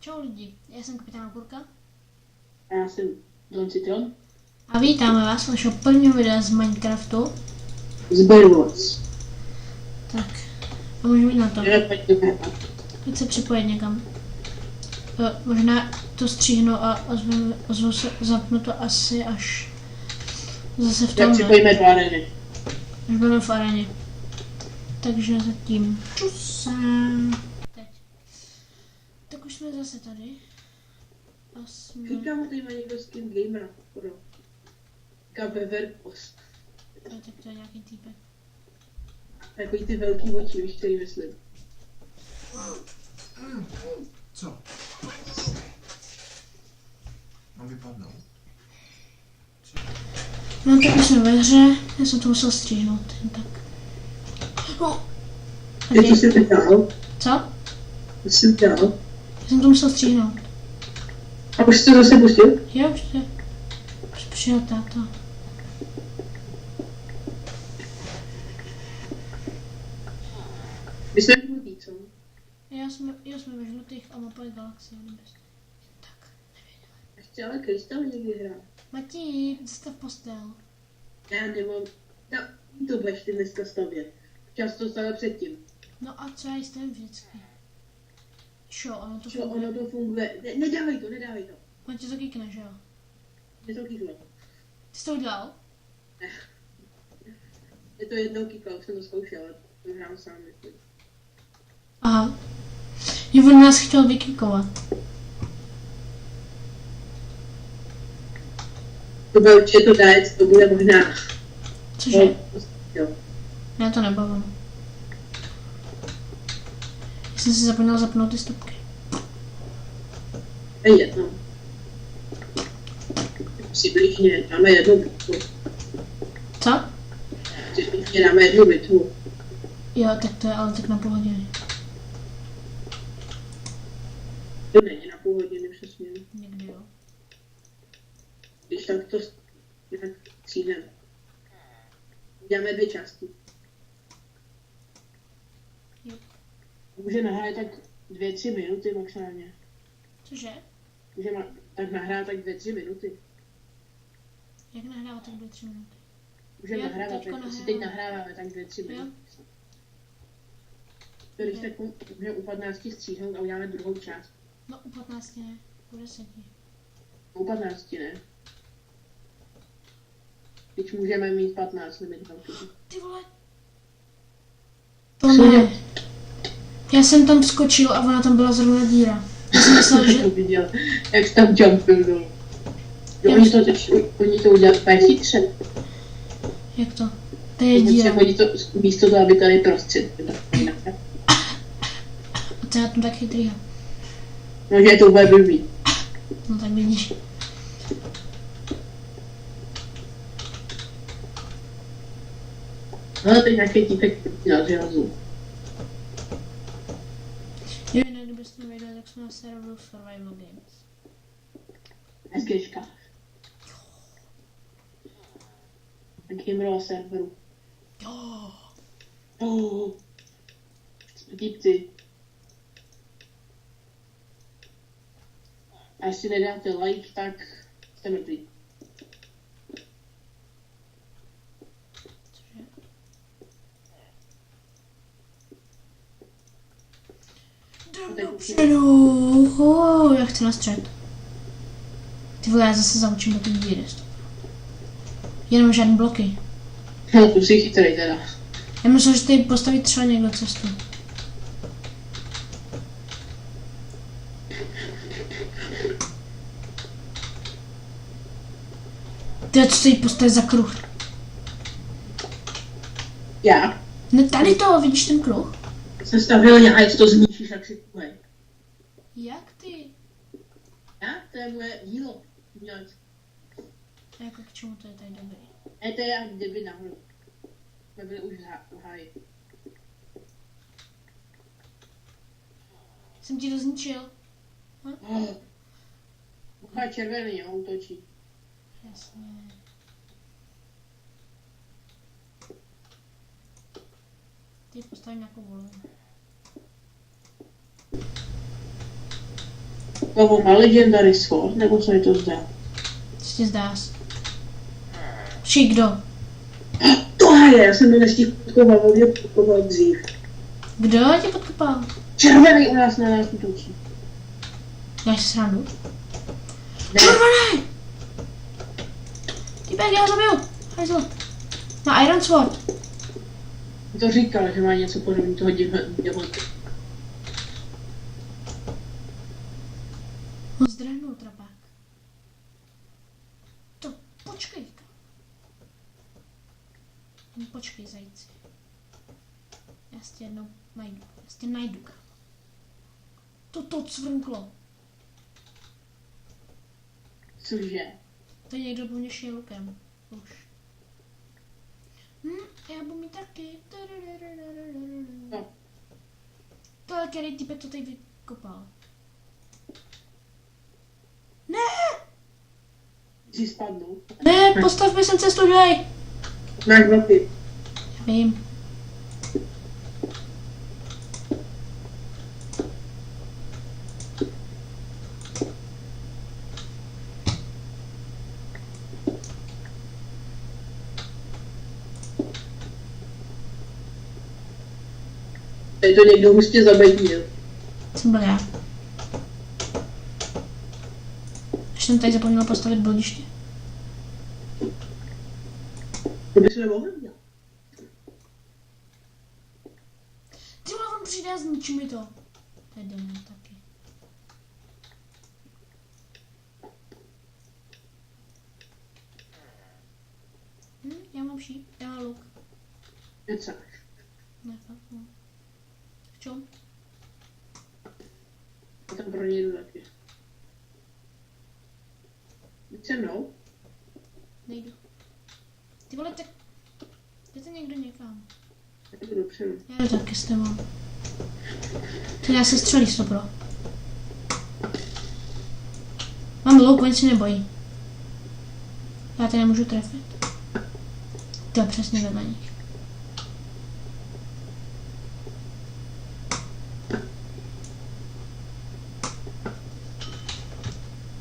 Čau lidi, já jsem kapitán Okurka. A já jsem Don Citron. A vítáme vás našeho prvního videa z Minecraftu. Z Bedwars. Tak, a můžeme jít na to. Pojď se připojit někam. Možná to stříhnu a ozvu se, zapnu to asi až zase v tom. Jak připojíme do areny. Až budeme v areně. Takže zatím čusem. Teď. Tak už jsme zase tady. A jsme... Říkám, tady má někdo skin gamera. Kabever post. Tak to je nějaký týpek. Takový ty velký oči, víš, který myslím. Co? Mám vypadnout? No tak už jsme ve hře, já jsem to musel stříhnout, jen tak. Co jsi teď dál? Co? Co jsi dál? Já jsem to musel stříhnout. A už jsi to zase pustil? Jo, už přijel táta. My jsme žlutý, co? Já jsme ve žlutých a mapa je galaxie, nebes. Tak, nevěděla. Ještě ale Krystal někdy hrá. Matí, zastav postel. Já nemám... No, to budeš ty dneska stavět. Čas to stavět předtím. No a co já stavím vždycky? Čo, ono to Čo, funguje. ono to funguje. Nedávej to. Matí to kýkne, že jo? Je to kýklo. Ty jsi to udělal? Je to jednou kýklo, už jsem to zkoušel, ale to hrál sám. Aha. Jo, on nás chtěl vykýkovat. To bude určitě to dát, to bude možná. Cože? Jo. Já to nebavím. Já jsem si zapomněl zapnout ty stopky. Je jedno. Přibližně dáme jednu bitvu. Co? Přibližně dáme jednu bitvu. Jo, tak to je ale tak na půl hodiny. To není na půl hodiny přesně. Někdy jo. Když tak to nějak cílem. Děláme 2 části. Jo. Může nahrát tak 2-3 minuty maximálně. Cože? Může tak nahrát tak 2-3 minuty. Jak nahrávat tak 2-3 minuty? Můžeme Jo, nahrávat, teďko tak si nahrávám. teď nahráváme tak 2-3 Jo. minuty. Když tak můžeme u 15 stříhnout a uděláme druhou část. No u 15 ne, u 10. U 15 ne. Když můžeme mít 15 limit velký. Ty vole. To ne. Já jsem tam skočil a ona tam byla zrovna díra. Já jsem myslel, že... Viděl, jak tam jumpil dolů. Jo, oni to udělali úplně chytře. Jak to? To je díra. Oni to místo toho, aby tady prostřed. A to já tam tak chytrý. No, že je to úplně blbý. No tak vidíš. No, teď nějaký týpek na zrazu. Jo, jinak kdybyste nevěděli, tak jsme na serveru Survival Games. SGčka. Na Gamerova serveru. Jo. Oh. Jsme týpci. A jestli nedáte like, tak jste mrtví. Cože? Jdem dopředu. Já chci na střed. Ty vole, já zase zaučím do té díry. Jenom žádný bloky. No, tu jsi chytrý teda. Já myslel, že tady postaví třeba někdo cestu. Ty co tady postaví za kruh? Já Ne, tady to, vidíš ten kruh? jsem stavil nějak, to zničíš, jak si kuhej. Jak ty? Já? To je moje dílo. Udělat. Jako k čemu to je tady dobrý? Ne, to je jak kdyby nahoru. Jsme byli už v háji. Jsem ti to zničil. Buchá červený, jo, útočí. Jasně. Teď postavím nějakou volu. Kovo má Legendary Sword, nebo co je to zdá? Co ti zdá? Či kdo? To je, já jsem to nestihl podkopal, on mě podkopal dřív. Kdo tě podkopal? Červený u nás na nás útočí. Dáš si srandu? Ne, Červený! Týpek, já ho zabiju! Hajzlo. Má Iron Sword. to říkal, že má něco podobného toho diamantu. On zdrhnul trapák. To počkej. Počkej, zajíci. Já si tě jednou najdu. Já si tě najdu. To cvrnklo. Cože? To někdo po mně šel lukem. Už. Já budu mít taky. No. To který typek to tady vykopal. Ne! Jsi spadnul? Ne, postav mi sem cestu, dej! Máš bloky. Já vím. Tady to někdo hustě zabednil. Jsem byl já. Až jsem tady zapomněl postavit bludiště. To bys nemohl dělat. Ty vole, on přijde a zničí mi to. To je demon taky. Já mám šíp, já mám luk. Kecáš. Ne, fakt, no. V čem? Já tam pro něj jdu taky. Jď se mnou. Nejdu. Ty vole, tak... Jděte někdo někam. Já jdu dopředu. Já jdu taky s tebou. Ty já se střelí stopro. Mám luk, oni si nebojí. Já tě nemůžu trefit. To je přesně vedle nich.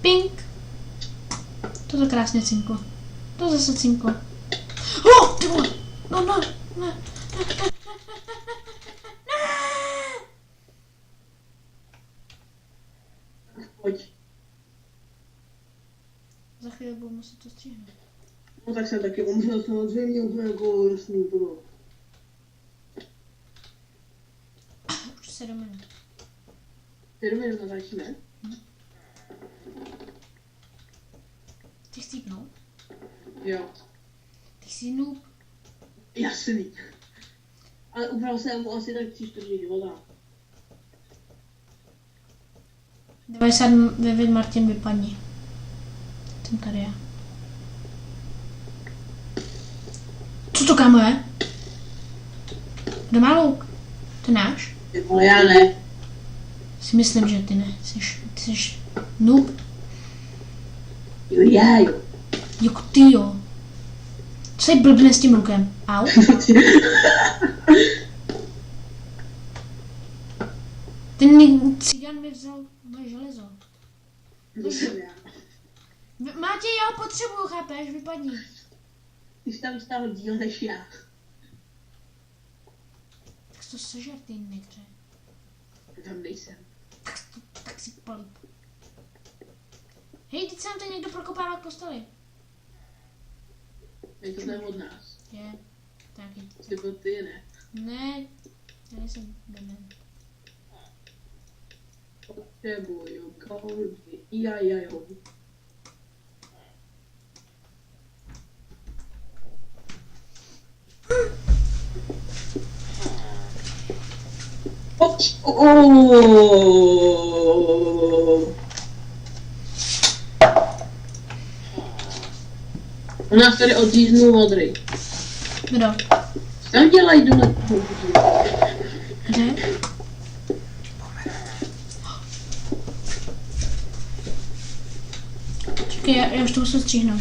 Pink. To krásně cinklo. To zase cinklo. Oh, ty vole. No, ne. Pojď. Za chvíli budu muset to stříhnout. No tak jsem taky umřel samozřejmě úplně jako jasný to bylo. Už 7 minut. 7 minut začne. Ty chcípnout? Jo. Ty jsi noob. Jasný. Ale ubral jsem mu asi tak 3/4 života. 99 Martin vypadni. Jsem tady já. Co to kámo je? Kdo má luk? Ty náš? Ale já ne. Si myslím, že ty ne. Ty jsi noob. Jo, já jo. Jako ty jo. Co je blbne s tím lukem? Au. Ten cigan mi vzal moje železo. To jsem já. Máte, já ho potřebuju, chápeš? Vypadni. Ty jsi tam stál díl než já. Tak to sežer, ty negře. Tam nejsem. Tak si políp. Hej, teď se nám tady někdo prokopává k posteli. Je to tam od nás. Je. Taky. Ty byl ty, ne? Ne. Já nejsem dement. Potřebuju goldy. Jo. U nás tady odříznul modrý. Kdo? Tam dělají dole. Kde? Čekaj, já už to musím stříhnout.